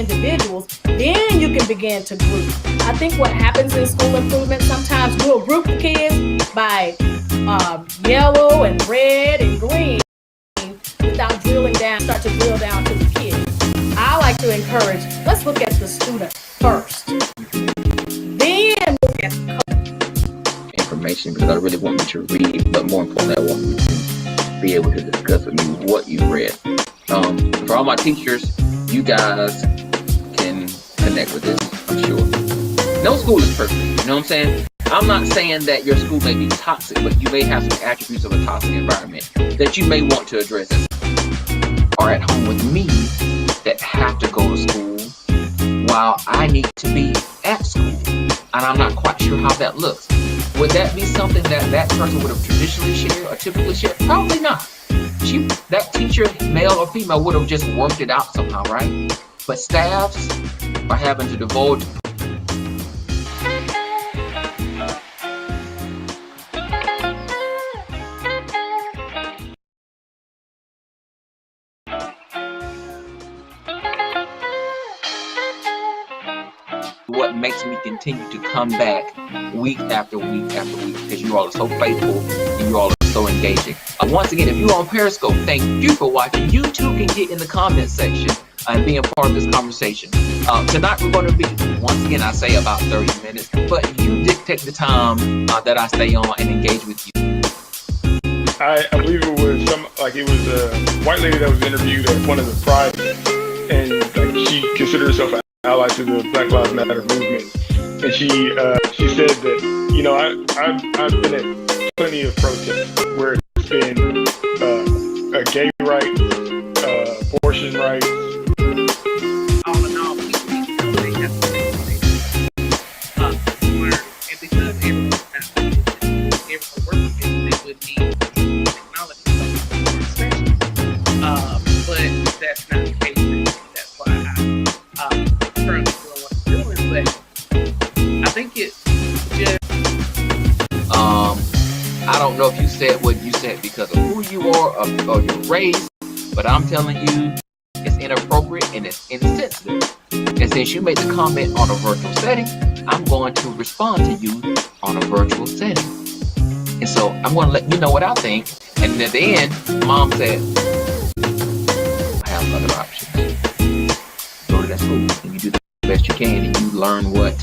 individuals, then you can begin to group. I think what happens in school improvement, sometimes we'll group the kids by yellow and red and green without drilling down, start to drill down to the kids. I like to encourage, let's look at the student first. Then look at the information, because I really want you to read, but more importantly, I want you to be able to discuss with me what you read. For all my teachers, you guys can connect with this, I'm sure. No school is perfect, you know what I'm saying? I'm not saying that your school may be toxic, but you may have some attributes of a toxic environment that you may want to address as are at home with me that have to go to school while I need to be at school. And I'm not quite sure how that looks. Would that be something that that person would have traditionally shared or typically shared? Probably not. That teacher, male or female, would have just worked it out somehow, right? But staffs are having to divulge what makes me continue to come back week after week after week, because you all are so faithful and you all are so engaging. Once again, if you're on Periscope, thank you for watching. You too can get in the comment section and be a part of this conversation. Tonight we're going to be, once again, I say about 30 minutes, but you dictate the time that I stay on and engage with you. I believe it was a white lady that was interviewed at one of the Pride, and she considered herself an ally to the Black Lives Matter movement, and she said that, you know, I've been at plenty of protests where it's been gay rights, abortion rights. All in all, we feel they have to where and because everyone's not everyone working, they would need technology for expression. But that's not the case. That's why I currently doing what I'm doing. But I think it's just I don't know if you said what you said because of who you are or your race, but I'm telling you, it's inappropriate and it's insensitive. And since you made the comment on a virtual setting, I'm going to respond to you on a virtual setting. And so I'm going to let you know what I think. And at the end, Mom said, I have other options. Go to that school and you do the best you can and you learn what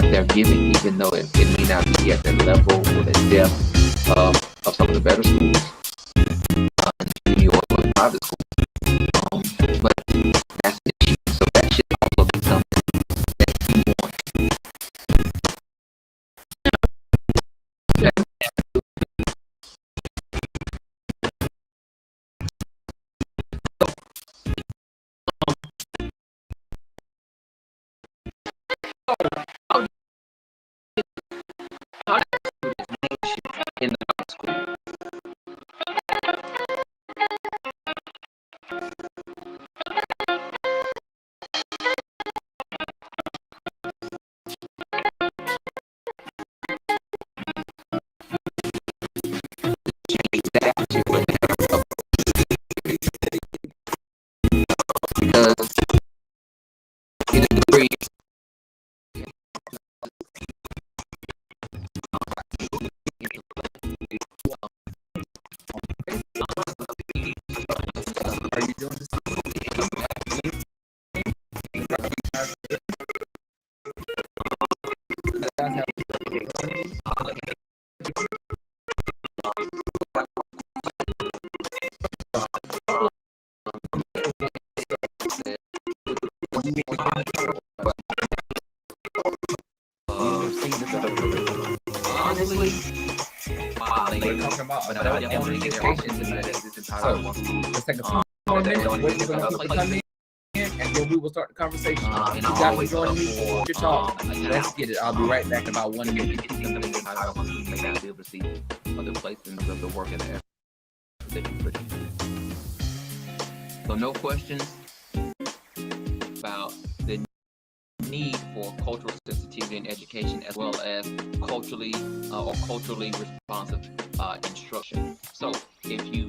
they're giving, even though it may not be at the level or the depth of some of the better schools in New York or the private schools. But that's the issue. So that should also be something that you want. In the school. Because in a degree, Are you doing this? honestly, We're talking about adult education tonight. Let's take a few more minutes, wait for the people to come in, and then we will start the conversation. You guys can join me for your talk. Let's get it. I'll be right back in about 1 minute. I want you to be able to see other places of the work and the effort that you put in. So no questions about the need for cultural sensitivity in education, as well as culturally responsive instruction. So if you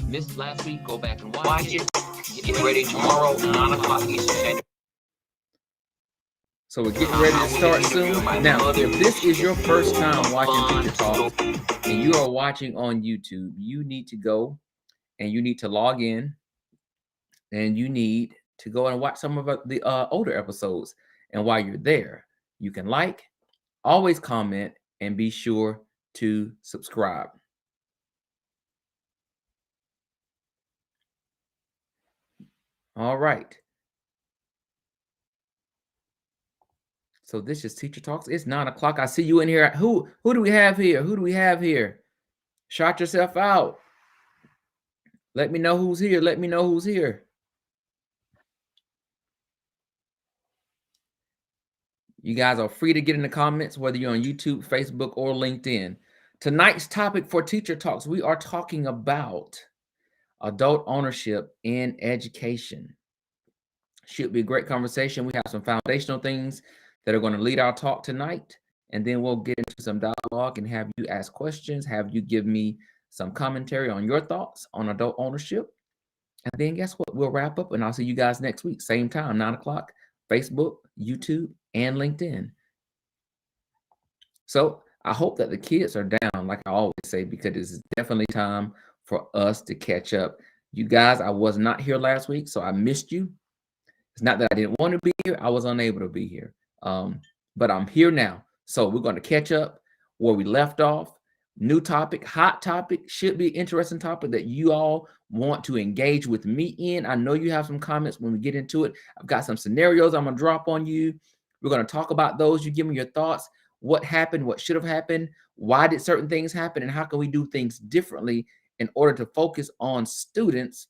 missed last week, go back and watch it. Get ready tomorrow, 9 o'clock Eastern Standard. So we're getting ready to start soon. Now, if this is your first time watching Teacher Talk and you are watching on YouTube, you need to go and you need to log in and you need to go and watch some of the older episodes. And while you're there, you can like, always comment, and be sure to subscribe. All right. So this is Teacher Talks. It's 9 o'clock. I see you in here. Who do we have here? Who do we have here? Shout yourself out. Let me know who's here. Let me know who's here. You guys are free to get in the comments, whether you're on YouTube, Facebook, or LinkedIn. Tonight's topic for Teacher Talks, we are talking about adult ownership in education. Should be a great conversation. We have some foundational things that are going to lead our talk tonight, and then we'll get into some dialogue and have you ask questions, have you give me some commentary on your thoughts on adult ownership. And then guess what? We'll wrap up, and I'll see you guys next week, same time, 9 o'clock, Facebook, YouTube, and LinkedIn. So I hope that the kids are down, like I always say, because it's definitely time for us to catch up. You guys, I was not here last week, so I missed you. It's not that I didn't want to be here. I was unable to be here. But I'm here now. So we're going to catch up where we left off. New topic, hot topic, should be an interesting topic that you all want to engage with me in. I know you have some comments when we get into it. I've got some scenarios I'm going to drop on you. We're going to talk about those. You give me your thoughts. What happened? What should have happened? Why did certain things happen? And how can we do things differently in order to focus on students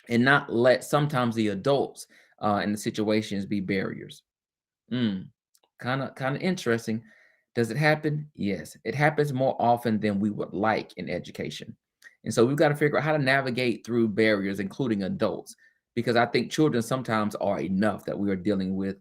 and not let sometimes the adults and the situations be barriers? Kind of interesting. Does it happen? Yes, it happens more often than we would like in education. And so we've got to figure out how to navigate through barriers, including adults, because I think children sometimes are enough that we are dealing with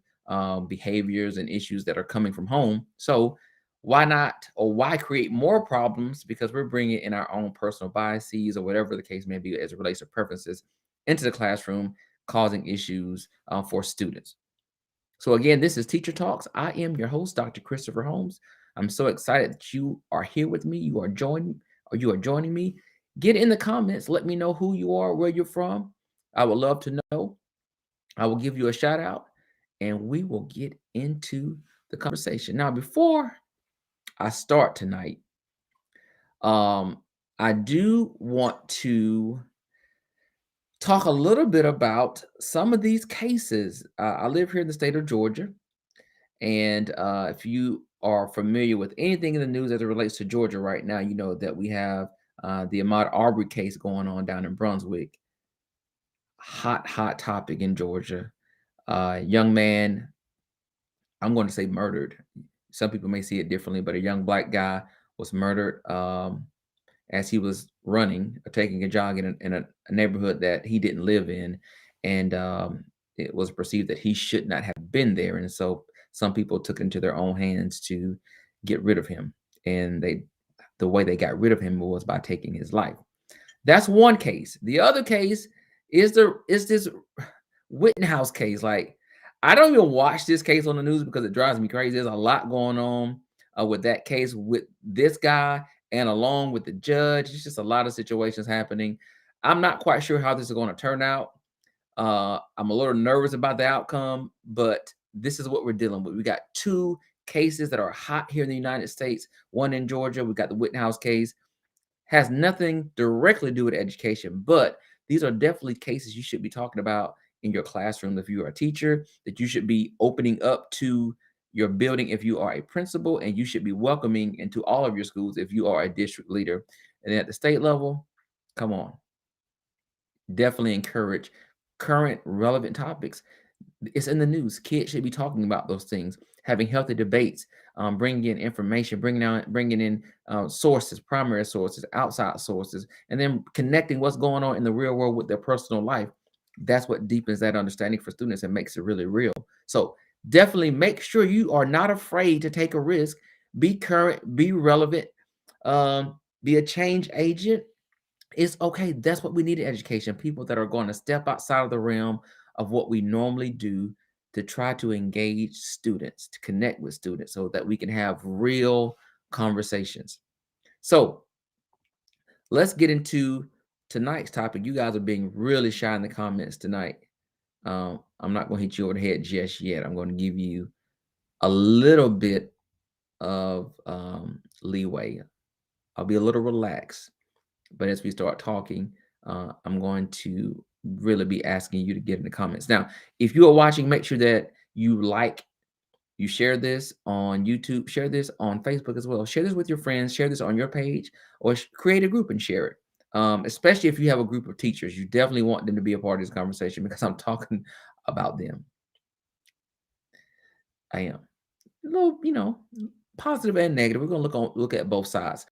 behaviors and issues that are coming from home. So why not, or why create more problems because we're bringing in our own personal biases or whatever the case may be as it relates to preferences into the classroom, causing issues for students. So again, this is Teacher Talks. I am your host, Dr. Christopher Holmes. I'm so excited that you are here with me. You are joining me. Get in the comments. Let me know who you are, where you're from. I would love to know. I will give you a shout out and we will get into the conversation. Now, before I start tonight, I do want to talk a little bit about some of these cases. I live here in the state of Georgia, and if you are familiar with anything in the news as it relates to Georgia right now, you know that we have the Ahmaud Arbery case going on down in Brunswick. Hot topic in Georgia. Young man, I'm going to say murdered. Some people may see it differently, but a young black guy was murdered as he was running or taking a jog in a neighborhood that he didn't live in. And it was perceived that he should not have been there. And so some people took it into their own hands to get rid of him. And the way they got rid of him was by taking his life. That's one case. The other case is this Wittenhouse case. Like, I don't even watch this case on the news because it drives me crazy. There's a lot going on with that case with this guy and along with the judge. It's just a lot of situations happening. I'm not quite sure how this is going to turn out. I'm a little nervous about the outcome, but this is what we're dealing with. We got two cases that are hot here in the United States. One in Georgia. We got the Wittenhouse case. Has nothing directly to do with education, but these are definitely cases you should be talking about in your classroom if you are a teacher, that you should be opening up to your building if you are a principal, and you should be welcoming into all of your schools if you are a district leader. And then at the state level, come on, definitely encourage current relevant topics. It's in the news. Kids should be talking about those things, having healthy debates, bringing in information, bringing in sources, primary sources, outside sources, and then connecting what's going on in the real world with their personal life. That's what deepens that understanding for students and makes it really real. So definitely make sure you are not afraid to take a risk, be current, be relevant, be a change agent It's okay. That's what we need in education. People that are going to step outside of the realm of what we normally do to try to engage students, to connect with students so that we can have real conversations. So let's get into tonight's topic. You guys are being really shy in the comments tonight. I'm not going to hit you over the head just yet. I'm going to give you a little bit of leeway. I'll be a little relaxed. But as we start talking, I'm going to really be asking you to get in the comments. Now, if you are watching, make sure that you share this on YouTube, share this on Facebook as well. Share this with your friends, share this on your page, or create a group and share it. Especially if you have a group of teachers, you definitely want them to be a part of this conversation because I'm talking about them. I am. A little, positive and negative. We're going to look at both sides.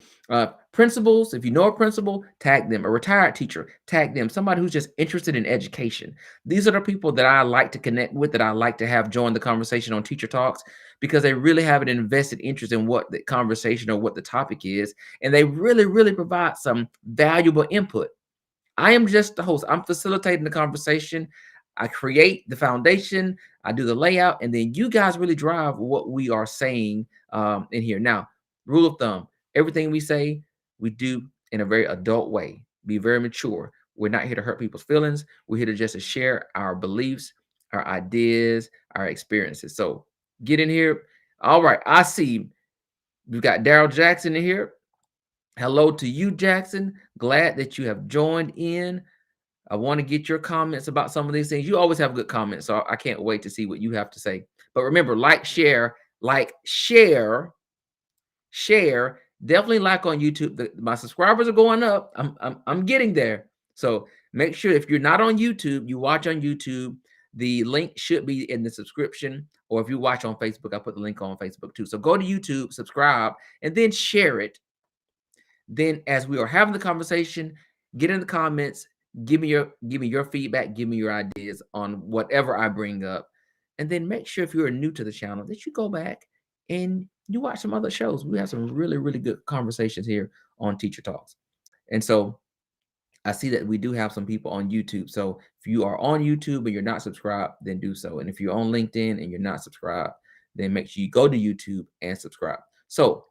Principals, if you know a principal, tag them. A retired teacher, tag them. Somebody who's just interested in education. These are the people that I like to connect with, that I like to have join the conversation on Teacher Talks, because they really have an invested interest in what the conversation or what the topic is, and they really, really provide some valuable input. I am just the host. I'm facilitating the conversation. I create the foundation, I do the layout, and then you guys really drive what we are saying in here. Now, rule of thumb, everything we say, we do in a very adult way. Be very mature. We're not here to hurt people's feelings. We're here to just to share our beliefs, our ideas, our experiences. So get in here. All right, I see we've got Daryl Jackson in here. Hello to you, Jackson. Glad that you have joined in. I want to get your comments about some of these things. You always have good comments, so I can't wait to see what you have to say. But remember, share. Definitely like on YouTube. My subscribers are going up. I'm getting there. So make sure if you're not on YouTube, you watch on YouTube. The link should be in the subscription, or if you watch on Facebook, I put the link on Facebook too. So go to YouTube, subscribe, and then share it. Then, as we are having the conversation, get in the comments. Give me your feedback. Give me your ideas on whatever I bring up, and then make sure if you're new to the channel that you go back and you watch some other shows. We have some really, really good conversations here on Teacher Talks. And so I see that we do have some people on YouTube. So if you are on YouTube and you're not subscribed, then do so. And if you're on LinkedIn and you're not subscribed, then make sure you go to YouTube and subscribe. So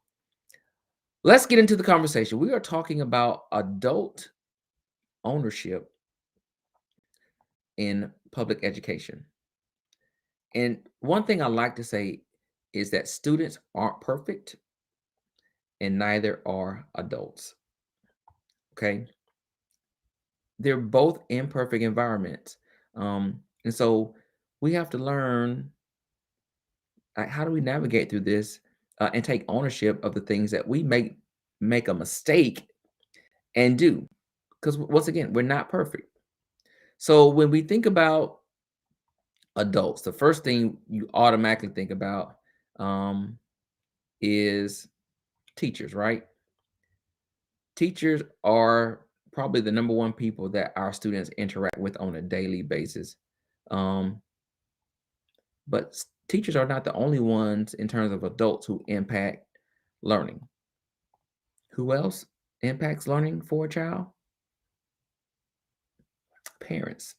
let's get into the conversation. We are talking about adult ownership in public education. And one thing I like to say is that students aren't perfect and neither are adults. Okay. They're both imperfect environments. And so we have to learn, like, how do we navigate through this and take ownership of the things that we make a mistake and do. Because once again, we're not perfect. So when we think about adults, the first thing you automatically think about is teachers, right? Teachers are probably the number one people that our students interact with on a daily basis. But teachers are not the only ones in terms of adults who impact learning. Who else impacts learning for a child? Parents.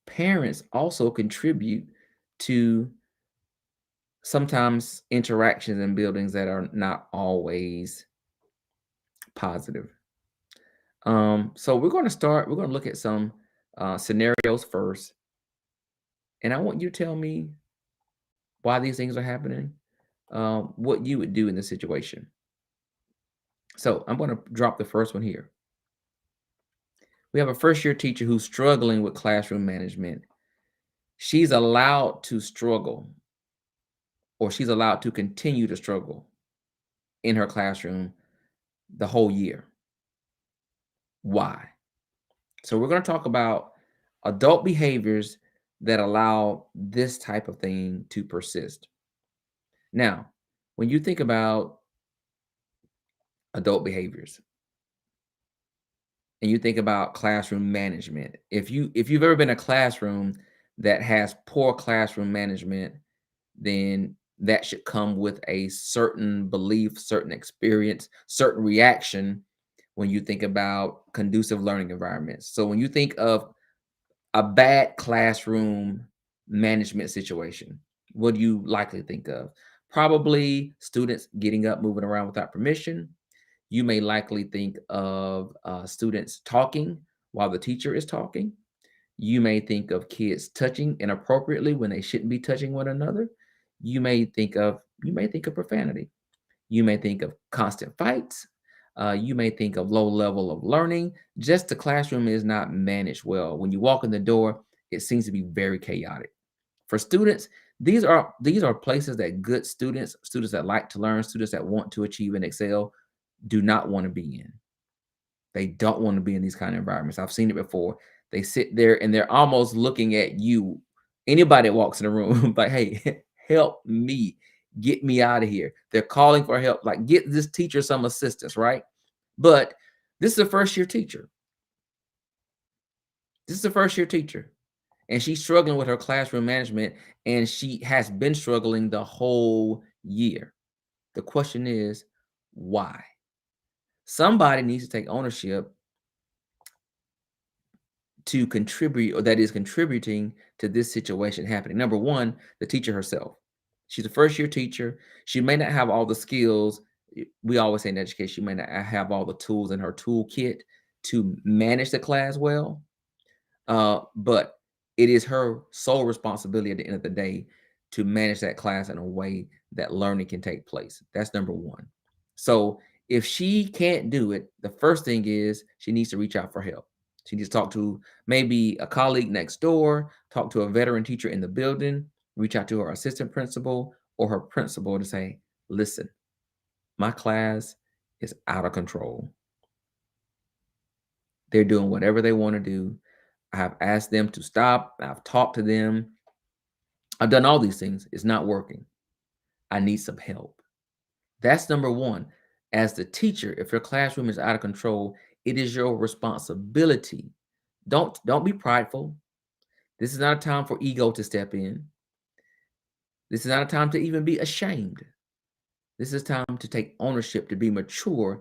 Parents also contribute to sometimes interactions in buildings that are not always positive. So we're going to look at some scenarios first. And I want you to tell me why these things are happening, what you would do in this situation. So I'm going to drop the first one here. We have a first-year teacher who's struggling with classroom management. She's allowed to struggle, or she's allowed to continue to struggle in her classroom the whole year. Why? So we're going to talk about adult behaviors that allow this type of thing to persist. Now, when you think about adult behaviors and you think about classroom management, if you've ever been in a classroom that has poor classroom management, then that should come with a certain belief, certain experience, certain reaction when you think about conducive learning environments. So when you think of a bad classroom management situation, what do you likely think of? Probably students getting up, moving around without permission. You may likely think of students talking while the teacher is talking. You may think of kids touching inappropriately when they shouldn't be touching one another. You may think of profanity. You may think of constant fights. You may think of low level of learning. Just the classroom is not managed well. When you walk in the door, it seems to be very chaotic. For students, these are places that good students, students that like to learn, students that want to achieve and excel, do not want to be in. They don't want to be in these kind of environments. I've seen it before. They sit there and they're almost looking at you. Anybody that walks in the room, like, hey, help me, get me out of here. They're calling for help, like, get this teacher some assistance, right? But this is a first year teacher. This is a first year teacher. And she's struggling with her classroom management, and she has been struggling the whole year. The question is, why? Somebody needs to take ownership to contribute, or that is contributing to this situation happening. Number one, the teacher herself. She's a first year teacher. She may not have all the skills. We always say in education, she may not have all the tools in her toolkit to manage the class well. But it is her sole responsibility at the end of the day to manage that class in a way that learning can take place. That's number one. So if she can't do it, the first thing is she needs to reach out for help. She needs to talk to maybe a colleague next door, talk to a veteran teacher in the building, reach out to her assistant principal or her principal to say, listen, my class is out of control. They're doing whatever they want to do. I have asked them to stop. I've talked to them. I've done all these things. It's not working. I need some help. That's number one. As the teacher, if your classroom is out of control, it is your responsibility. Don't be prideful. This is not a time for ego to step in. This is not a time to even be ashamed. This is time to take ownership, to be mature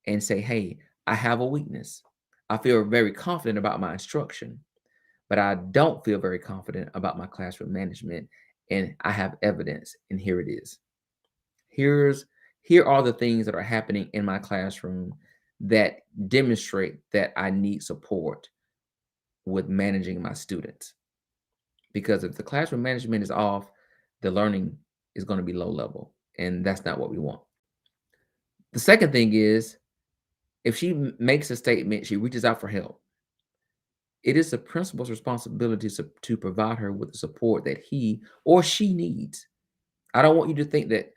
and say, hey, I have a weakness. I feel very confident about my instruction, but I don't feel very confident about my classroom management. And I have evidence, and here it is. Here are the things that are happening in my classroom that demonstrate that I need support with managing my students. Because if the classroom management is off, the learning is going to be low level, and that's not what we want. The second thing is, if she makes a statement, she reaches out for help, it is the principal's responsibility to provide her with the support that he or she needs. I don't want you to think that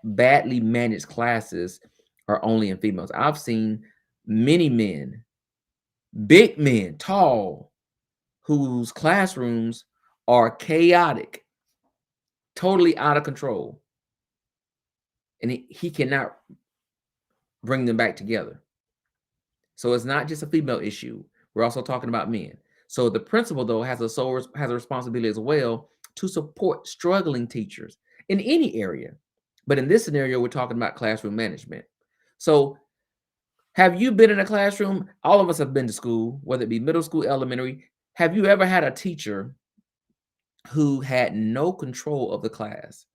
badly managed classes are only in females. I've seen many men, big men, tall, whose classrooms are chaotic, totally out of control, and he cannot bring them back together. So it's not just a female issue. We're also talking about men. So the principal, though, has a responsibility as well to support struggling teachers in any area. But in this scenario, we're talking about classroom management. So have you been in a classroom? All of us have been to school, whether it be middle school, elementary. Have you ever had a teacher who had no control of the class?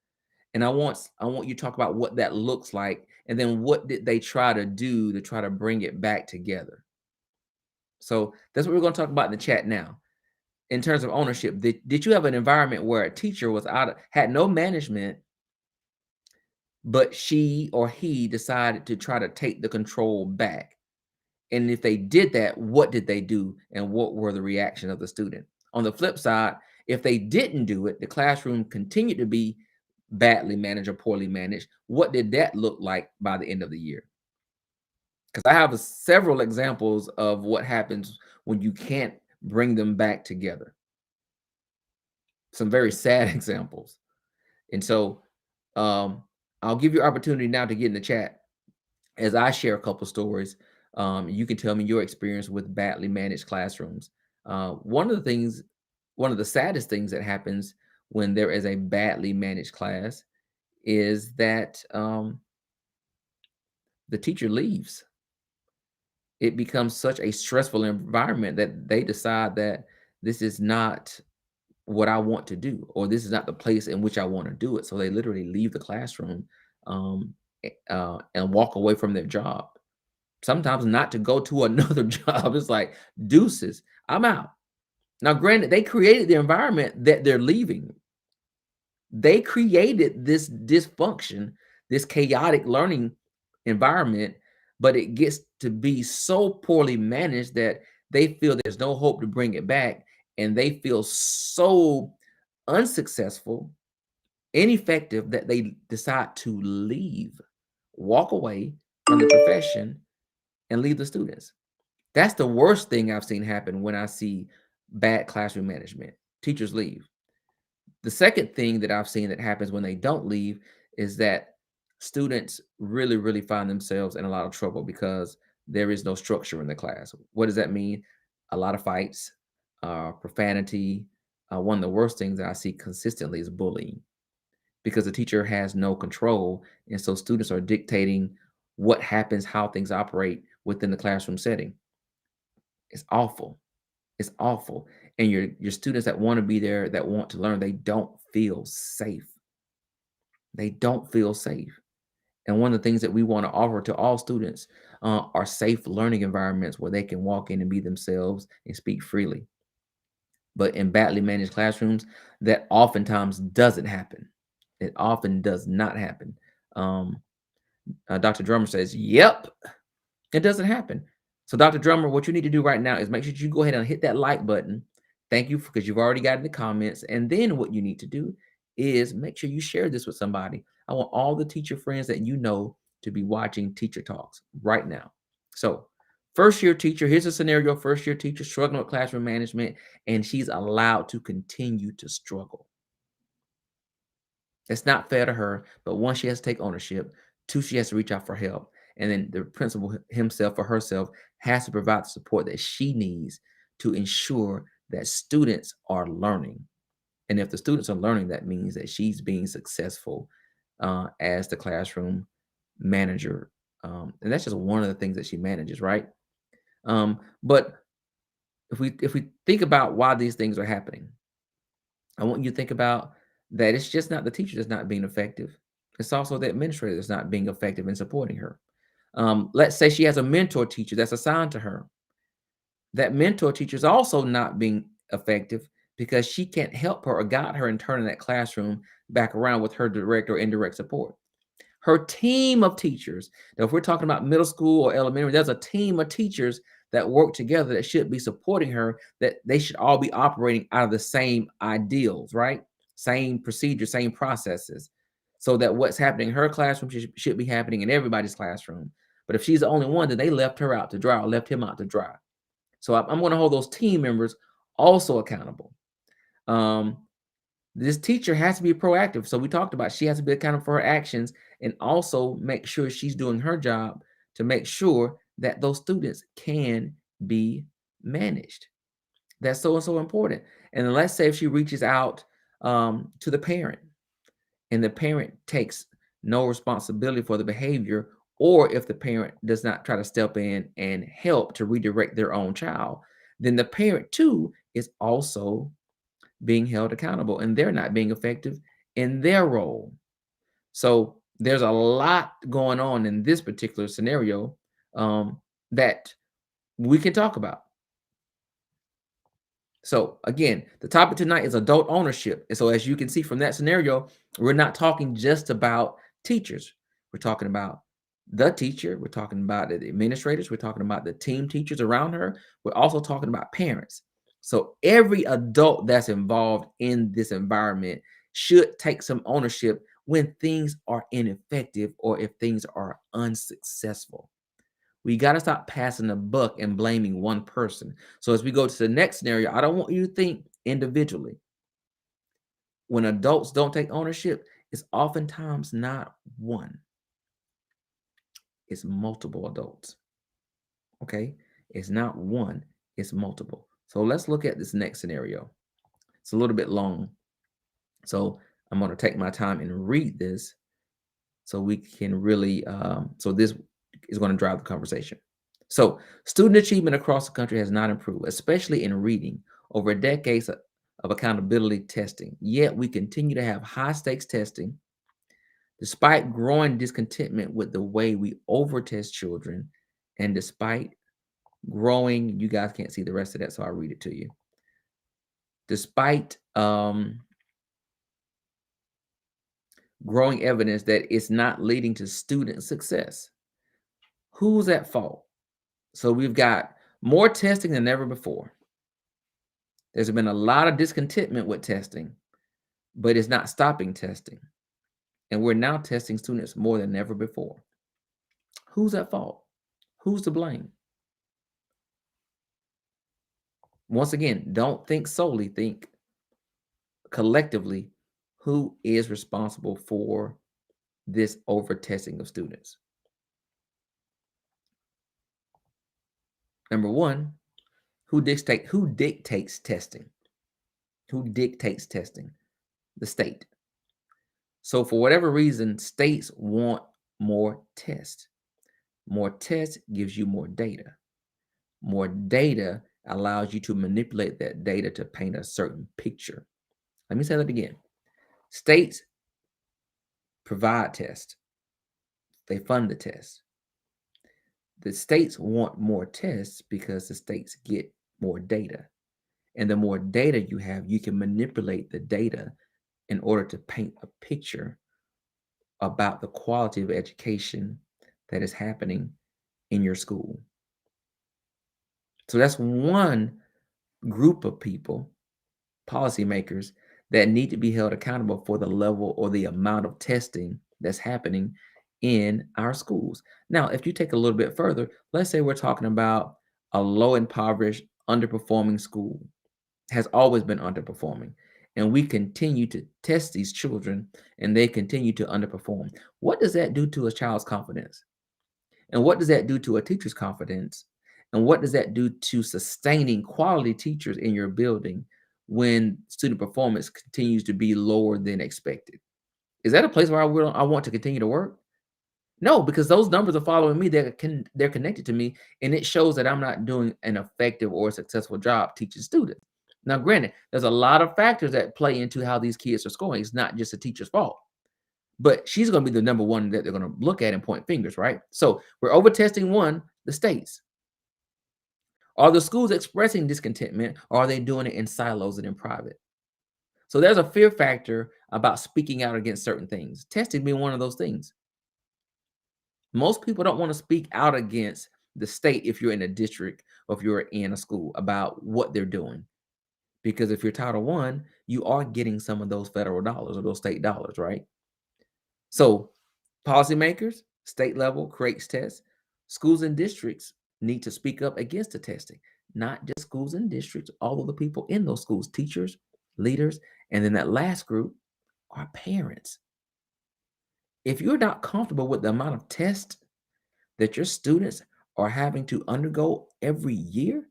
And I want you to talk about what that looks like, and then what did they try to do to try to bring it back together. So that's what we're going to talk about in the chat now. In terms of ownership, did you have an environment where a teacher had no management, but she or he decided to try to take the control back? And if they did that, what did they do, and what were the reaction of the student? On the flip side, if they didn't do it, the classroom continued to be badly managed or poorly managed, what did that look like by the end of the year? Because I have several examples of what happens when you can't bring them back together. Some very sad examples. And so I'll give you opportunity now to get in the chat as I share a couple stories. You can tell me your experience with badly managed classrooms. One of the saddest things that happens when there is a badly managed class is that the teacher leaves. it becomes such a stressful environment that they decide that this is not what I want to do, or this is not the place in which I want to do it. So they literally leave the classroom and walk away from their job. Sometimes not to go to another job. It's like, deuces, I'm out. Now, granted, they created the environment that they're leaving. They created this dysfunction, this chaotic learning environment, but it gets to be so poorly managed that they feel there's no hope to bring it back. And they feel so unsuccessful, ineffective, that they decide to leave, walk away from the profession, and leave the students. That's the worst thing I've seen happen when I see bad classroom management. Teachers leave. The second thing that I've seen that happens when they don't leave is that students really, really find themselves in a lot of trouble because there is no structure in the class. What does that mean? A lot of fights, profanity. One of the worst things that I see consistently is bullying, because the teacher has no control. And so students are dictating what happens, how things operate within the classroom setting. It's awful. It's awful. And your students that want to be there, that want to learn, they don't feel safe. They don't feel safe. And one of the things that we want to offer to all students are safe learning environments where they can walk in and be themselves and speak freely. But in badly managed classrooms, that oftentimes doesn't happen. It often does not happen. Dr. Drummer says, yep, it doesn't happen. So Dr. Drummer, what you need to do right now is make sure you go ahead and hit that like button. Thank you, because you've already got it in the comments. And then what you need to do is make sure you share this with somebody. I want all the teacher friends that you know to be watching Teacher Talks right now. So first year teacher, here's a scenario. First year teacher struggling with classroom management, and she's allowed to continue to struggle. It's not fair to her, but one, she has to take ownership. Two, she has to reach out for help. And then the principal himself or herself has to provide the support that she needs to ensure that students are learning. And if the students are learning, that means that she's being successful as the classroom manager. And that's just one of the things that she manages, right? But if we think about why these things are happening, I want you to think about that it's just not the teacher that's not being effective. It's also the administrator that's not being effective in supporting her. Let's say she has a mentor teacher that's assigned to her. That mentor teacher is also not being effective because she can't help her or guide her in turning that classroom back around with her direct or indirect support. Her team of teachers, now if we're talking about middle school or elementary, there's a team of teachers that work together that should be supporting her, that they should all be operating out of the same ideals, right? Same procedures, same processes, so that what's happening in her classroom should be happening in everybody's classroom. But if she's the only one, then they left her out to dry or left him out to dry. So I'm going to hold those team members also accountable. This teacher has to be proactive. So we talked about she has to be accountable for her actions and also make sure she's doing her job to make sure that those students can be managed. That's so and so important. And then let's say if she reaches out to the parent and the parent takes no responsibility for the behavior, or if the parent does not try to step in and help to redirect their own child, then the parent too is also being held accountable and they're not being effective in their role. So there's a lot going on in this particular scenario that we can talk about. So again, the topic tonight is adult ownership. And so as you can see from that scenario, we're not talking just about teachers. We're talking about the teacher. We're talking about the administrators. We're talking about the team teachers around her. We're also talking about parents. So every adult that's involved in this environment should take some ownership when things are ineffective or if things are unsuccessful. We got to stop passing the buck and blaming one person. So as we go to the next scenario, I don't want you to think individually. When adults don't take ownership, it's oftentimes not one. It's multiple adults. Okay? It's not one, it's multiple. So let's look at this next scenario. It's a little bit long. So I'm going to take my time and read this so we can really, so this is going to drive the conversation. So student achievement across the country has not improved, especially in reading, over decades of accountability testing. Yet we continue to have high stakes testing, despite growing discontentment with the way we overtest children, and despite growing, you guys can't see the rest of that, so I'll read it to you. Despite growing evidence that it's not leading to student success. Who's at fault? So we've got more testing than ever before. There's been a lot of discontentment with testing, but it's not stopping testing. And we're now testing students more than ever before. Who's at fault? Who's to blame? Once again, don't think solely, think collectively. Who is responsible for this over testing of students? Number one, who dictates testing? Who dictates testing? The state. So for whatever reason, states want more tests. More tests gives you more data. More data allows you to manipulate that data to paint a certain picture. Let me say that again. States provide tests. They fund the tests. The states want more tests because the states get more data. And the more data you have, you can manipulate the data in order to paint a picture about the quality of education that is happening in your school. So that's one group of people, policymakers, that need to be held accountable for the level or the amount of testing that's happening in our schools. Now, if you take a little bit further, let's say we're talking about a low impoverished, underperforming school, has always been underperforming, and we continue to test these children and they continue to underperform. What does that do to a child's confidence? And what does that do to a teacher's confidence? And what does that do to sustaining quality teachers in your building when student performance continues to be lower than expected? Is that a place where I want to continue to work? No, because those numbers are following me. They're connected to me, and it shows that I'm not doing an effective or successful job teaching students. Now, granted, there's a lot of factors that play into how these kids are scoring. It's not just a teacher's fault. But she's going to be the number one that they're going to look at and point fingers, right? So we're over testing one, the states. Are the schools expressing discontentment, or are they doing it in silos and in private? So there's a fear factor about speaking out against certain things. Testing being one of those things. Most people don't want to speak out against the state if you're in a district or if you're in a school about what they're doing. Because if you're Title I, you are getting some of those federal dollars or those state dollars, right? So policymakers, state level creates tests. Schools and districts need to speak up against the testing. Not just schools and districts, all of the people in those schools, teachers, leaders, and then that last group are parents. If you're not comfortable with the amount of tests that your students are having to undergo every year,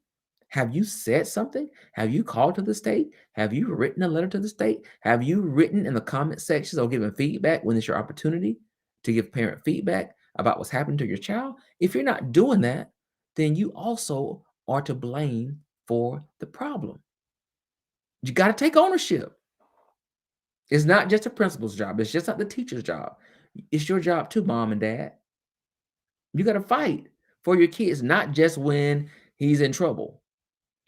have you said something? Have you called to the state? Have you written a letter to the state? Have you written in the comment sections or given feedback when it's your opportunity to give parent feedback about what's happening to your child? If you're not doing that, then you also are to blame for the problem. You got to take ownership. It's not just a principal's job. It's just not the teacher's job. It's your job too, mom and dad. You got to fight for your kids, not just when he's in trouble.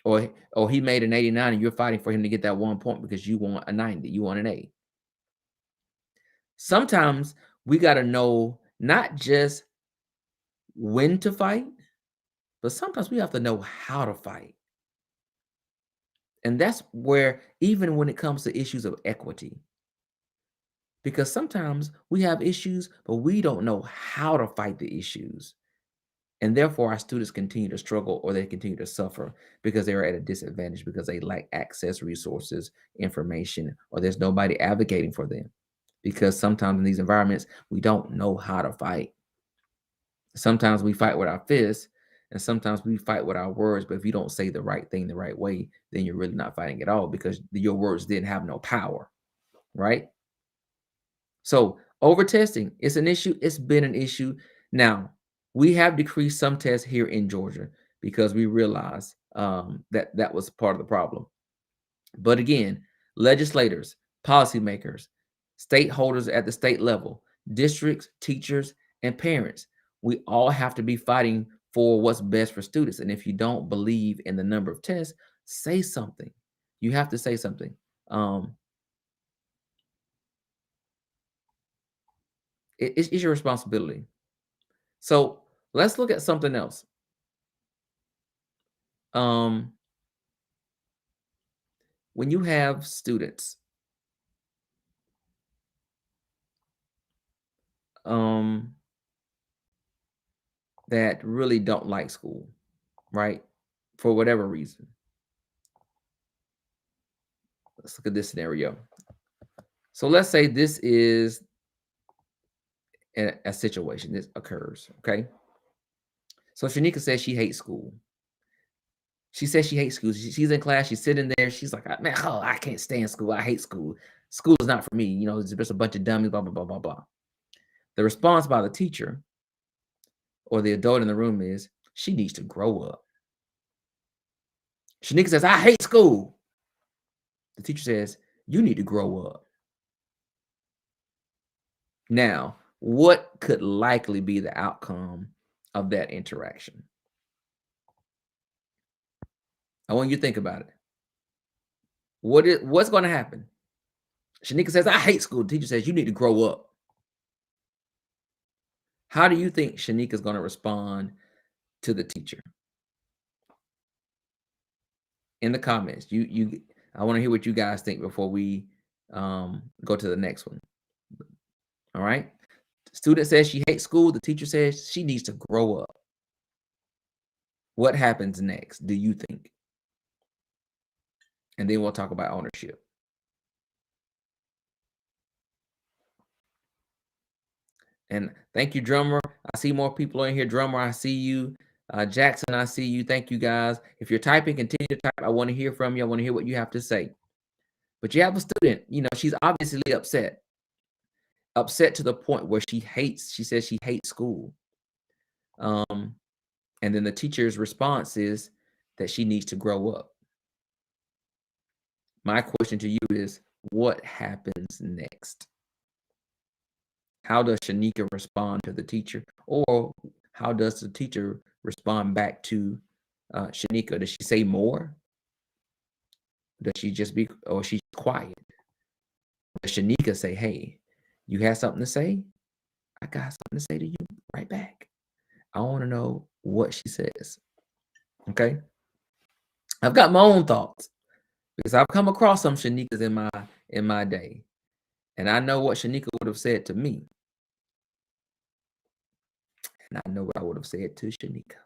Or he made an 89 and you're fighting for him to get that 1 point because you want a 90, you want an A. Sometimes we got to know not just when to fight, but sometimes we have to know how to fight. And that's where, even when it comes to issues of equity, because sometimes we have issues, but we don't know how to fight the issues. And therefore, our students continue to struggle or they continue to suffer because they are at a disadvantage because they lack access, resources, information, or there's nobody advocating for them. Because sometimes in these environments, we don't know how to fight. Sometimes we fight with our fists, and sometimes we fight with our words. But if you don't say the right thing the right way, then you're really not fighting at all because your words didn't have no power, right? So over testing, it's an issue. It's been an issue. Now, We have decreased some tests here in Georgia because we realized that was part of the problem. But again, legislators, policymakers, stakeholders at the state level, districts, teachers, and parents, we all have to be fighting for what's best for students. And if you don't believe in the number of tests, say something. You have to say something. It's your responsibility. So let's look at something else. When you have students that really don't like school, right? For whatever reason. Let's look at this scenario. So let's say this is a situation that occurs, okay? So Shanika says she hates school. She says she hates school. She's in class. She's sitting there. She's like, man, I can't stand school. I hate school. School is not for me. You know, it's just a bunch of dummies, blah, blah, blah, blah, blah. The response by the teacher or the adult in the room is, she needs to grow up. Shanika says, I hate school. The teacher says, you need to grow up. Now, what could likely be the outcome of that interaction? I want you to think about it. What's going to happen? Shanika says, I hate school. The teacher says, you need to grow up. How do you think Shanika is going to respond to the teacher? In the comments, I want to hear what you guys think before we go to the next one. All right. The student says she hates school. The teacher says she needs to grow up. What happens next, do you think? And then we'll talk about ownership. And thank you, Drummer. I see more people in here. Drummer, I see you. Jackson, I see you. Thank you, guys. If you're typing, continue to type. I want to hear from you. I want to hear what you have to say. But you have a student, you know, she's obviously upset. Upset to the point where she says she hates school. And then the teacher's response is that she needs to grow up. My question to you is, what happens next? How does Shanika respond to the teacher? Or how does the teacher respond back to Shanika? Does she say more? Does she just be, or she's quiet? Does Shanika say, hey, you have something to say? I got something to say to you right back. I want to know what she says. Okay. I've got my own thoughts because I've come across some Shanikas in my day. And I know what Shanika would have said to me. And I know what I would have said to Shanika.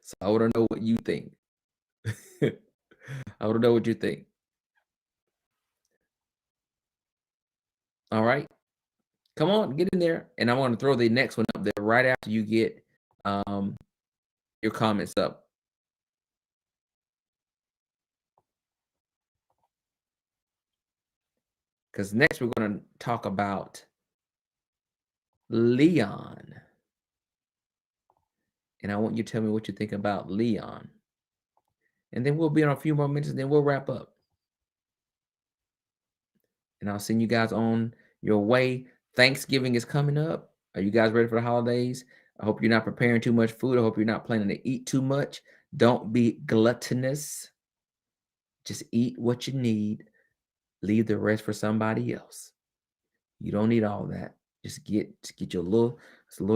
So I want to know what you think. I want to know what you think. All right. Come on, get in there. And I want to throw the next one up there right after you get your comments up. Because next we're going to talk about Leon. And I want you to tell me what you think about Leon. And then we'll be on a few more minutes and then we'll wrap up. And I'll send you guys on your way. Thanksgiving is coming up. Are you guys ready for the holidays? I hope you're not preparing too much food. I hope you're not planning to eat too much. Don't be gluttonous. Just eat what you need. Leave the rest for somebody else. You don't need all that. Just get you a little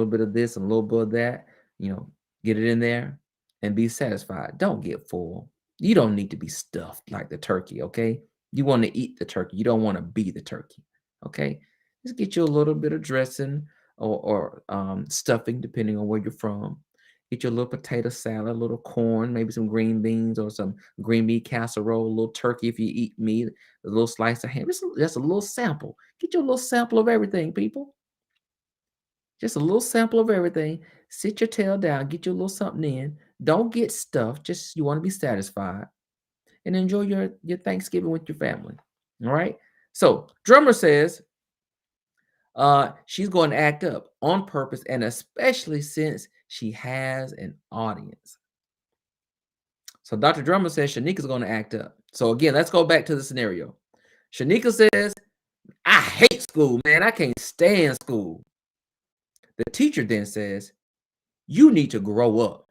bit of this and a little bit of that. You know, get it in there and be satisfied. Don't get full. You don't need to be stuffed like the turkey, okay? You want to eat the turkey. You don't want to be the turkey, okay? Just get you a little bit of dressing or stuffing, depending on where you're from. Get you a little potato salad, a little corn, maybe some green beans or some green bean casserole, a little turkey if you eat meat, a little slice of ham. Just a little sample. Get you a little sample of everything, people. Just a little sample of everything. Sit your tail down. Get you a little something in. Don't get stuffed. Just you want to be satisfied. And enjoy your Thanksgiving with your family. All right. So Drummer says, She's going to act up on purpose, and especially since she has an audience. So Dr. Drummond says Shanika's going to act up. So again, let's go back to the scenario. Shanika says, I hate school, man. I can't stand school. The teacher then says, you need to grow up.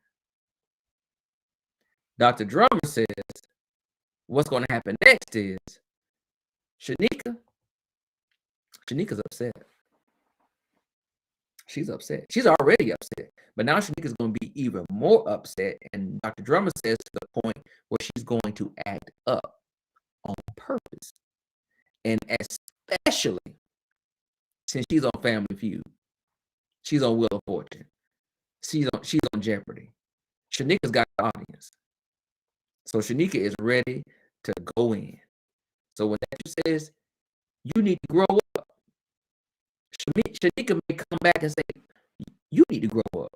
Dr. Drummond says, what's going to happen next is Shanika's upset. She's upset. She's already upset. But now Shanika's going to be even more upset. And Dr. Drummond says to the point where she's going to act up on purpose. And especially since she's on Family Feud, she's on Wheel of Fortune, she's on Jeopardy. Shanika's got an audience. So Shanika is ready to go in. So when that says, you need to grow up, Shanika may come back and say, you need to grow up.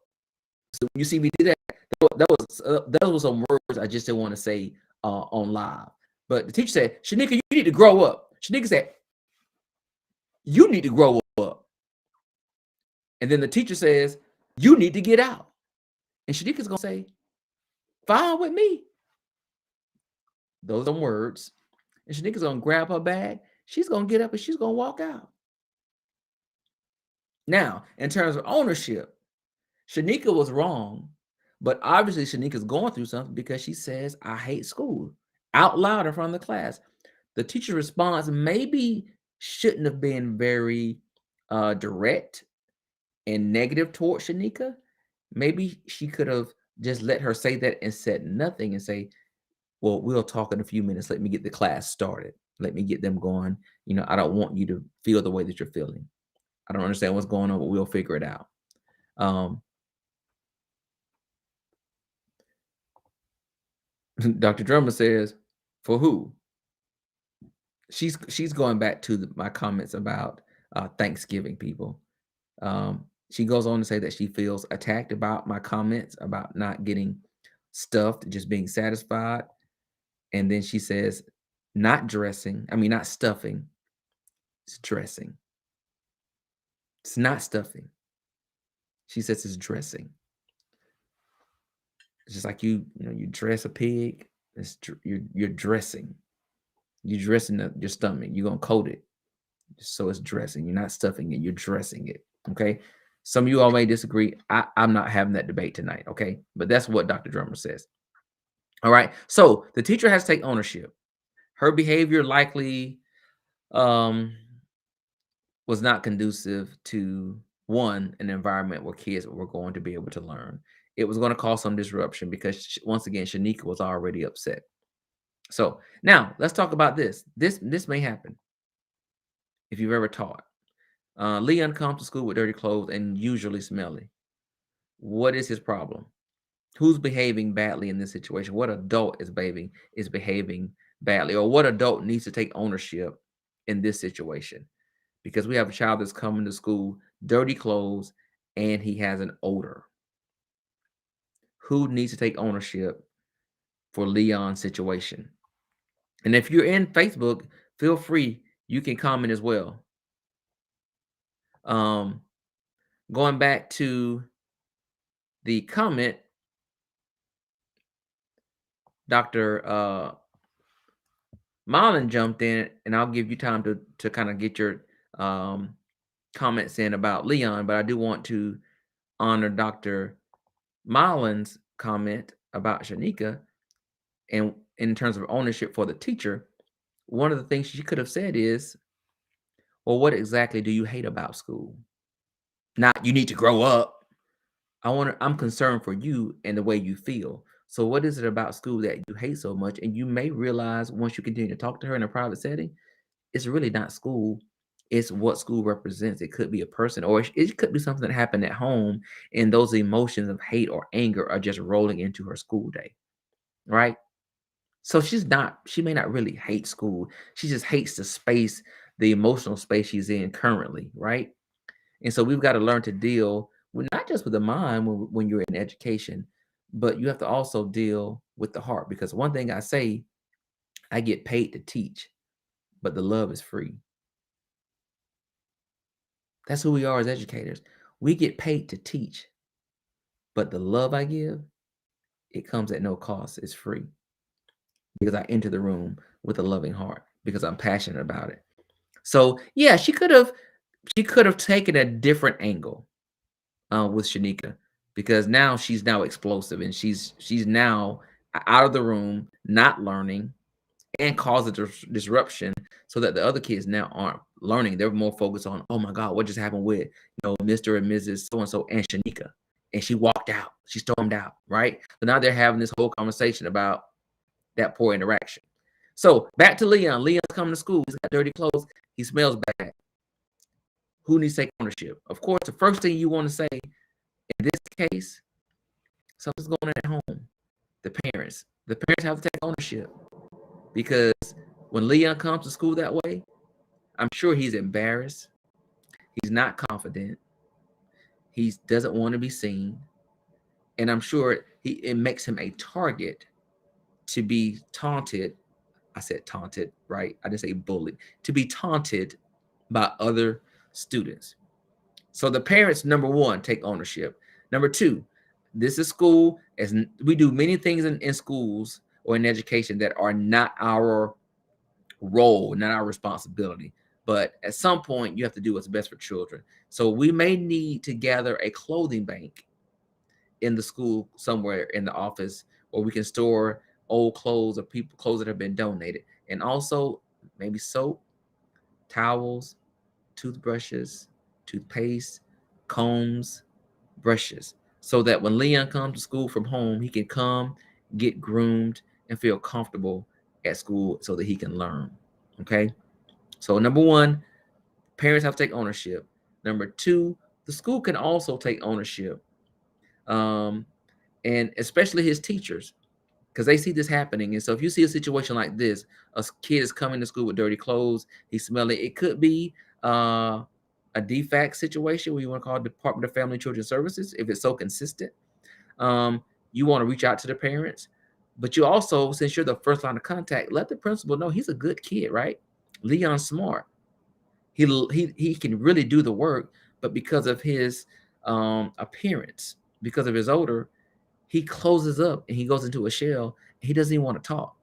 So when you see me do that, that was some words I just didn't want to say on live. But the teacher said, Shanika, you need to grow up. Shanika said, you need to grow up. And then the teacher says, you need to get out. And Shanika's going to say, fine with me. Those are words. And Shanika's going to grab her bag. She's going to get up and she's going to walk out. Now, in terms of ownership, Shanika was wrong, but obviously Shanika's going through something because she says, I hate school, out loud in front of the class. The teacher's response maybe shouldn't have been very direct and negative towards Shanika. Maybe she could have just let her say that and said nothing and say, well, we'll talk in a few minutes. Let me get the class started. Let me get them going. I don't want you to feel the way that you're feeling. I don't understand what's going on, but we'll figure it out. Dr. Drummond says, for who? She's going back to my comments about Thanksgiving people. She goes on to say that she feels attacked about my comments about not getting stuffed, just being satisfied. And then she says, not stuffing, it's dressing. It's not stuffing. She says it's dressing. It's just like you dress a pig. You're dressing. You're dressing your stomach. You're gonna coat it, so it's dressing. You're not stuffing it. You're dressing it. Okay. Some of you all may disagree. I'm not having that debate tonight. Okay, but that's what Dr. Drummond says. All right. So the teacher has to take ownership. Her behavior likely was not conducive to an environment where kids were going to be able to learn. It was going to cause some disruption because once again, Shanika was already upset. So now let's talk about this. This may happen if you've ever taught. Leon comes to school with dirty clothes and usually smelly. What is his problem? Who's behaving badly in this situation? What adult is behaving badly? Or what adult needs to take ownership in this situation? Because we have a child that's coming to school, dirty clothes, and he has an odor. Who needs to take ownership for Leon's situation? And if you're in Facebook, feel free. You can comment as well. Going back to the comment, Dr. Marlon jumped in, and I'll give you time to kind of get your comments in about Leon, but I do want to honor Dr. Marlon's comment about Shanika. And in terms of ownership for the teacher, one of the things she could have said is, well, what exactly do you hate about school? Not, you need to grow up. I'm concerned for you and the way you feel. So what is it about school that you hate so much? And you may realize once you continue to talk to her in a private setting, it's really not school. It's what school represents. It could be a person, or it could be something that happened at home, and those emotions of hate or anger are just rolling into her school day, right? So she may not really hate school. She just hates the space, the emotional space she's in currently, right? And so we've got to learn to deal with not just with the mind when you're in education, but you have to also deal with the heart. Because one thing I say, I get paid to teach, but the love is free. That's who we are as educators. We get paid to teach, but the love I give, it comes at no cost. It's free because I enter the room with a loving heart because I'm passionate about it. So yeah, she could have taken a different angle with Shanika, because now she's now explosive and she's now out of the room, not learning, and cause a disruption, so that the other kids now aren't learning. They're more focused on, oh my God, what just happened with Mr. and Mrs. so and so and Shanika, and she walked out, she stormed out, right? So now they're having this whole conversation about that poor interaction. So back to Leon. Leon's coming to school. He's got dirty clothes. He smells bad. Who needs to take ownership? Of course, the first thing you want to say in this case, something's going on at home. The parents have to take ownership, because when Leon comes to school that way, I'm sure he's embarrassed. He's not confident. He doesn't want to be seen. And I'm sure it makes him a target to be taunted. I said taunted, right? I didn't say bullied. To be taunted by other students. So the parents, number one, take ownership. Number two, this is school. As we do many things in schools or in education that are not our role, not our responsibility. But at some point, you have to do what's best for children. So we may need to gather a clothing bank in the school somewhere in the office, where we can store old clothes or people clothes that have been donated, and also maybe soap, towels, toothbrushes, toothpaste, combs, brushes, so that when Leon comes to school from home, he can come, get groomed, and feel comfortable at school so that he can learn. Okay. So number one, parents have to take ownership. Number two, the school can also take ownership, and especially his teachers, because they see this happening. And so if you see a situation like this, a kid is coming to school with dirty clothes, he's smelling, it could be a DFAC situation, where you want to call Department of Family and Children Services if it's so consistent. You want to reach out to the parents, but you also, since you're the first line of contact, let the principal know he's a good kid, right? Leon's smart. He can really do the work, but because of his appearance, because of his odor, he closes up and he goes into a shell. He doesn't even want to talk.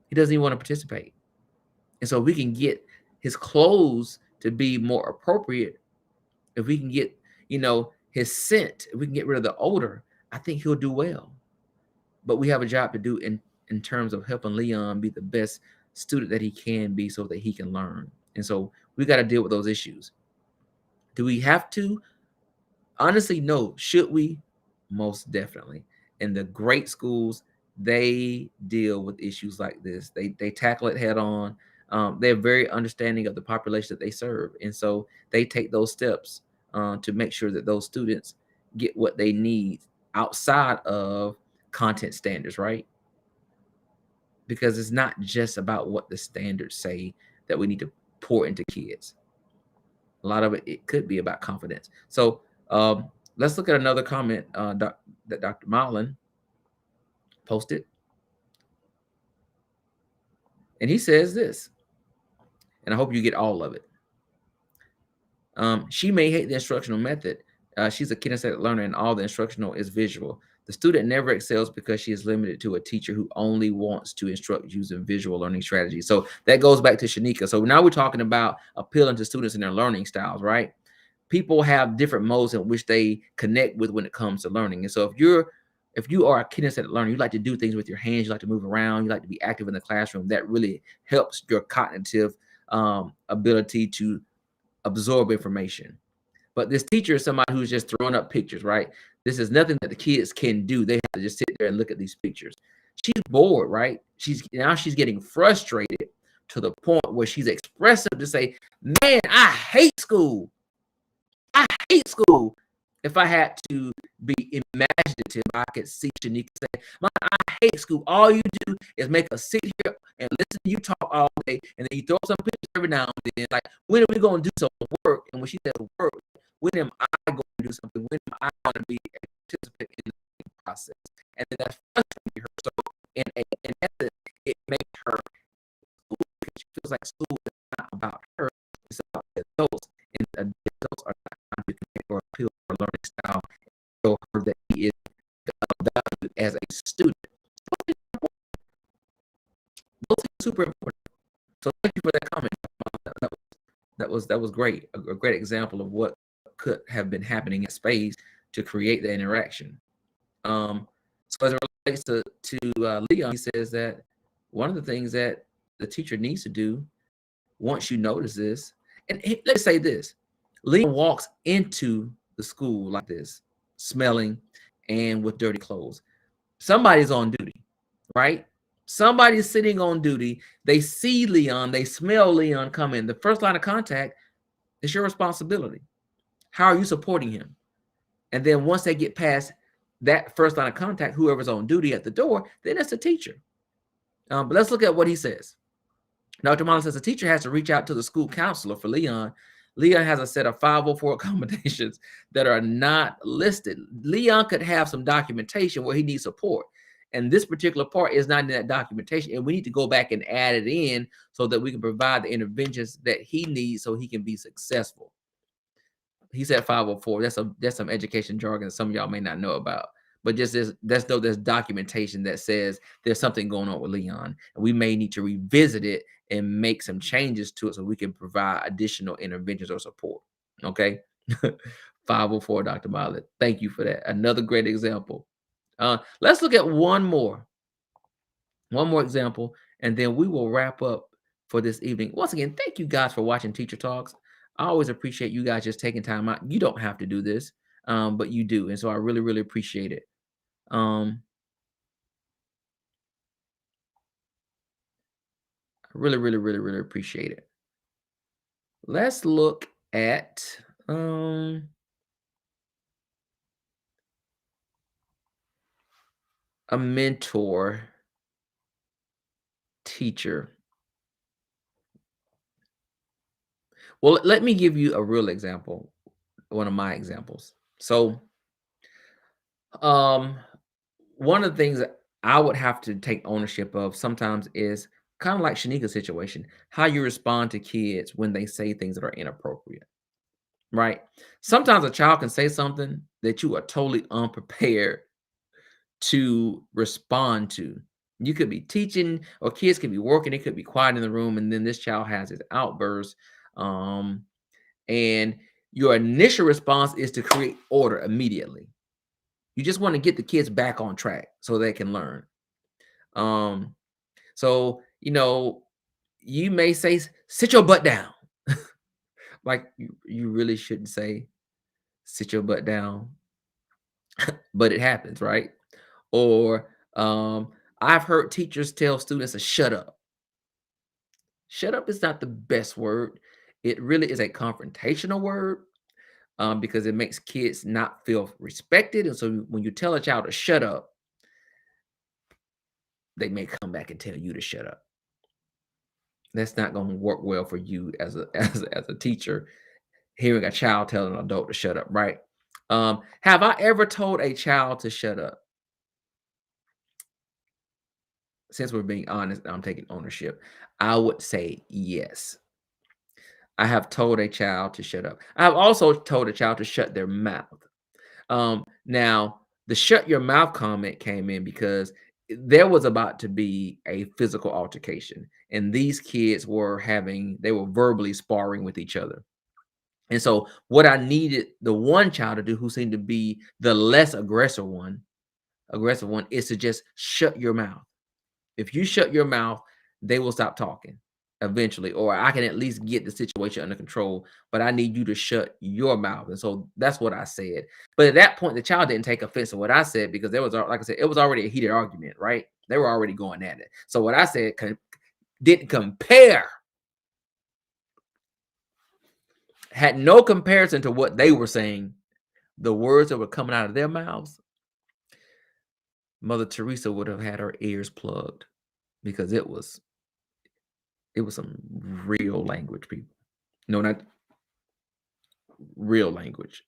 He doesn't even want to participate. And so we can get his clothes to be more appropriate. If we can get, his scent, if we can get rid of the odor, I think he'll do well. But we have a job to do in terms of helping Leon be the best student that he can be, so that he can learn. And so we got to deal with those issues. Do we have to? Honestly, no. Should we? Most definitely. And the great schools, they deal with issues like this. They tackle it head on. They're very understanding of the population that they serve, and so they take those steps to make sure that those students get what they need outside of content standards, right? Because it's not just about what the standards say that we need to pour into kids. A lot of it could be about confidence. So let's look at another comment that Dr. Marlin posted. And he says this, and I hope you get all of it. She may hate the instructional method. She's a kinesthetic learner, and all the instructional is visual. The student never excels because she is limited to a teacher who only wants to instruct using visual learning strategies. So that goes back to Shanika. So now we're talking about appealing to students and their learning styles, right? People have different modes in which they connect with when it comes to learning. And so if you are a kinesthetic learner, you like to do things with your hands, you like to move around, you like to be active in the classroom, that really helps your cognitive ability to absorb information. But this teacher is somebody who's just throwing up pictures, right? This is nothing that the kids can do. They have to just sit there and look at these pictures. She's bored, right? She's getting frustrated to the point where she's expressive to say, man, I hate school. I hate school. If I had to be imaginative, I could see Shanika say, "Mom, I hate school. All you do is make us sit here and listen to you talk all day, and then you throw some pictures every now and then. Like, when are we going to do some work?" And when she says work, when am I going to do something? When am I going to be a participant in the process? And then that's frustrating her. So in essence, it makes her school, because she feels like school is not about her, it's about the adults, and the adults are So thank you for that comment. That was great. A great example of what could have been happening in space to create the interaction. So as it relates to Leon, he says that one of the things that the teacher needs to do once you notice this, and let's say this, Leon walks into the school like this, smelling and with dirty clothes. Somebody's on duty, right? Somebody's sitting on duty. They see Leon, they smell Leon come in. The first line of contact is your responsibility. How are you supporting him? And then once they get past that first line of contact, whoever's on duty at the door, then it's the teacher. But let's look at what he says. Dr. Mullen says the teacher has to reach out to the school counselor for Leon. Leon has a set of 504 accommodations that are not listed. Leon could have some documentation where he needs support. And this particular part is not in that documentation. And we need to go back and add it in so that we can provide the interventions that he needs so he can be successful. He said 504. That's some education jargon that some of y'all may not know about. But just there's documentation that says there's something going on with Leon, and we may need to revisit it and make some changes to it so we can provide additional interventions or support. Okay, 504, Dr. Milet. Thank you for that. Another great example. Let's look at one more example, and then we will wrap up for this evening. Once again, thank you guys for watching Teacher Talks. I always appreciate you guys just taking time out. You don't have to do this, but you do, and so I really, really appreciate it. I really, really, really, really appreciate it. Let's look at a mentor teacher. Well, let me give you a real example, one of my examples. So, one of the things that I would have to take ownership of sometimes is kind of like Shanika's situation, how you respond to kids when they say things that are inappropriate, right? Sometimes a child can say something that you are totally unprepared to respond to. You could be teaching, or kids could be working, it could be quiet in the room, and then this child has his outburst. And your initial response is to create order immediately. You just want to get the kids back on track so they can learn. So, you may say, sit your butt down. Like you really shouldn't say, sit your butt down, but it happens, right? Or I've heard teachers tell students to shut up. Shut up is not the best word. It really is a confrontational word because it makes kids not feel respected. And so when you tell a child to shut up, they may come back and tell you to shut up. That's not going to work well for you as a teacher, hearing a child tell an adult to shut up, right? Have I ever told a child to shut up? Since we're being honest, I'm taking ownership. I would say yes. I have told a child to shut up. I have also told a child to shut their mouth. Now, the shut your mouth comment came in because there was about to be a physical altercation, and these kids were verbally sparring with each other. And so what I needed the one child to do, who seemed to be the less aggressive one, is to just shut your mouth. If you shut your mouth, they will stop talking eventually, or I can at least get the situation under control, but I need you to shut your mouth. And so that's what I said. But at that point, the child didn't take offense to what I said because there was, like I said, it was already a heated argument, right? They were already going at it. So what I said didn't compare, had no comparison to what they were saying. The words that were coming out of their mouths, Mother Teresa would have had her ears plugged because it was some real language, people. No, not real language.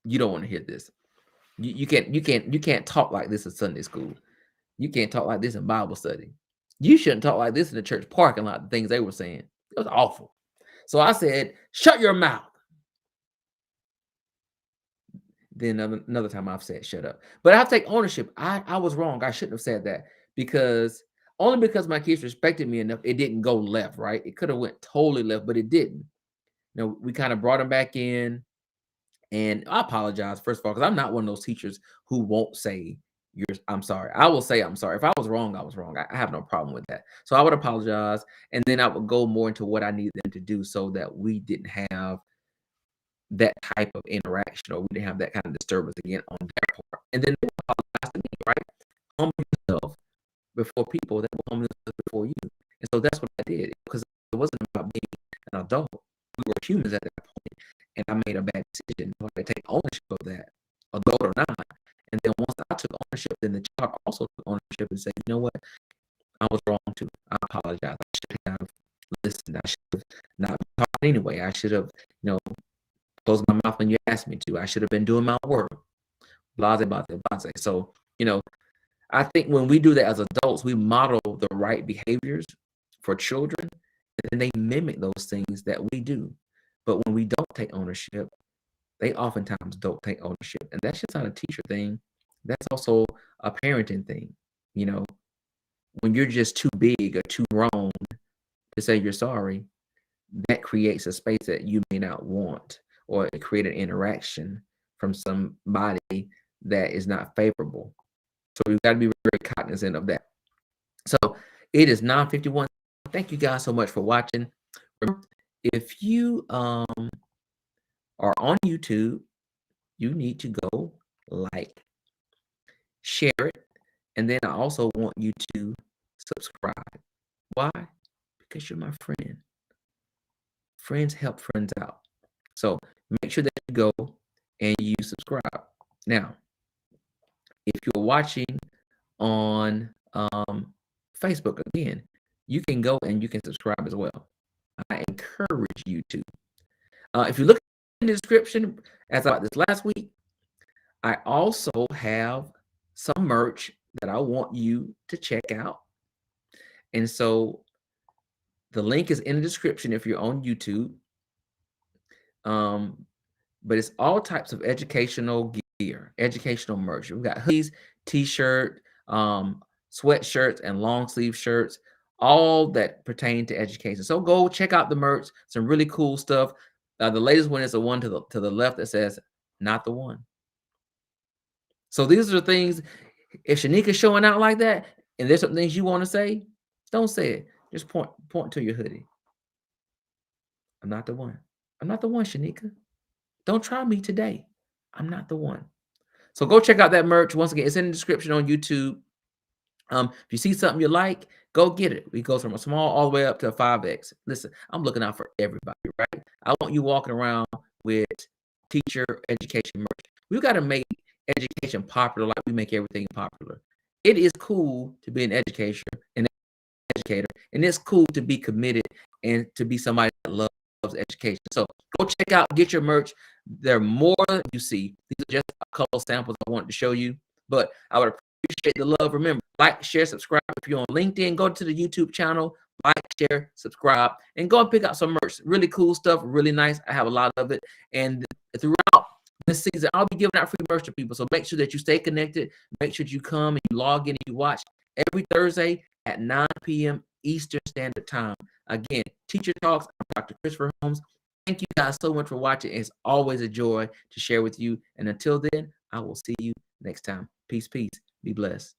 You don't want to hear this. You can't talk like this in Sunday school. You can't talk like this in Bible study. You shouldn't talk like this in the church parking lot. The things they were saying, it was awful. So I said, shut your mouth. Then another time I've said shut up. But I have to take ownership. I was wrong. I shouldn't have said that because only because my kids respected me enough. It didn't go left, right? It could have went totally left, but it didn't. You know, we kind of brought them back in, and I apologize first of all because I'm not one of those teachers who won't say I'm sorry. I will say I'm sorry. If I was wrong, I was wrong. I have no problem with that. So I would apologize, and then I would go more into what I need them to do so that we didn't have that type of interaction, or we didn't have that kind of disturbance again on their part. And then they would apologize to me, right? Humble yourself before people that will humble themselves before you. And so that's what I did, because it wasn't about being an adult. We were humans at that point, and I made a bad decision. I had to take ownership of that, adult or not. And then once I took ownership, then the child also took ownership and said, you know what, I was wrong too. I apologize. I should have listened. I should have not talked anyway. I should have, closed my mouth when you asked me to. I should have been doing my work. Blase, blase, blase. So, I think when we do that as adults, we model the right behaviors for children, and then they mimic those things that we do. But when we don't take ownership, they oftentimes don't take ownership. And that's just not a teacher thing. That's also a parenting thing. When you're just too big or too wrong to say you're sorry, that creates a space that you may not want, or it create an interaction from somebody that is not favorable. So we've got to be very cognizant of that. So it is 9:51. Thank you guys so much for watching. Remember, if you are on YouTube, you need to go like, share it, and then I also want you to subscribe. Why? Because you're my friend. Friends help friends out. So make sure that you go and you subscribe. Now, if you're watching on Facebook, again, you can go and you can subscribe as well. I encourage you to. If you look in the description, as I this last week, I also have some merch that I want you to check out. And so the link is in the description if you're on YouTube. But it's all types of educational gear, educational merch. We've got hoodies, t-shirt, sweatshirts, and long sleeve shirts, all that pertain to education. So go check out the merch. Some really cool stuff. The latest one is the one to the left that says "Not the One." So these are the things. If Shanika's showing out like that, and there's some things you want to say, don't say it. Just point to your hoodie. I'm not the one. I'm not the one, Shanika. Don't try me today. I'm not the one. So go check out that merch. Once again, it's in the description on YouTube. If you see something you like, go get it. We go from a small all the way up to a 5X. Listen, I'm looking out for everybody, right? I want you walking around with teacher education merch. We've got to make education popular like we make everything popular. It is cool to be an educator, and it's cool to be committed and to be somebody that loves education. So go check out, get your merch. There are more you see. These are just a couple samples I wanted to show you, but I would appreciate the love. Remember, like, share, subscribe. If you're on LinkedIn, go to the YouTube channel, like, share, subscribe, and go and pick out some merch. Really cool stuff, really nice. I have a lot of it. And throughout this season, I'll be giving out free merch to people. So make sure that you stay connected. Make sure that you come and you log in and you watch every Thursday at 9 p.m. Eastern Standard Time. Again, Teacher Talks. I'm Dr. Christopher Holmes. Thank you guys so much for watching. It's always a joy to share with you. And until then, I will see you next time. Peace, peace. Be blessed.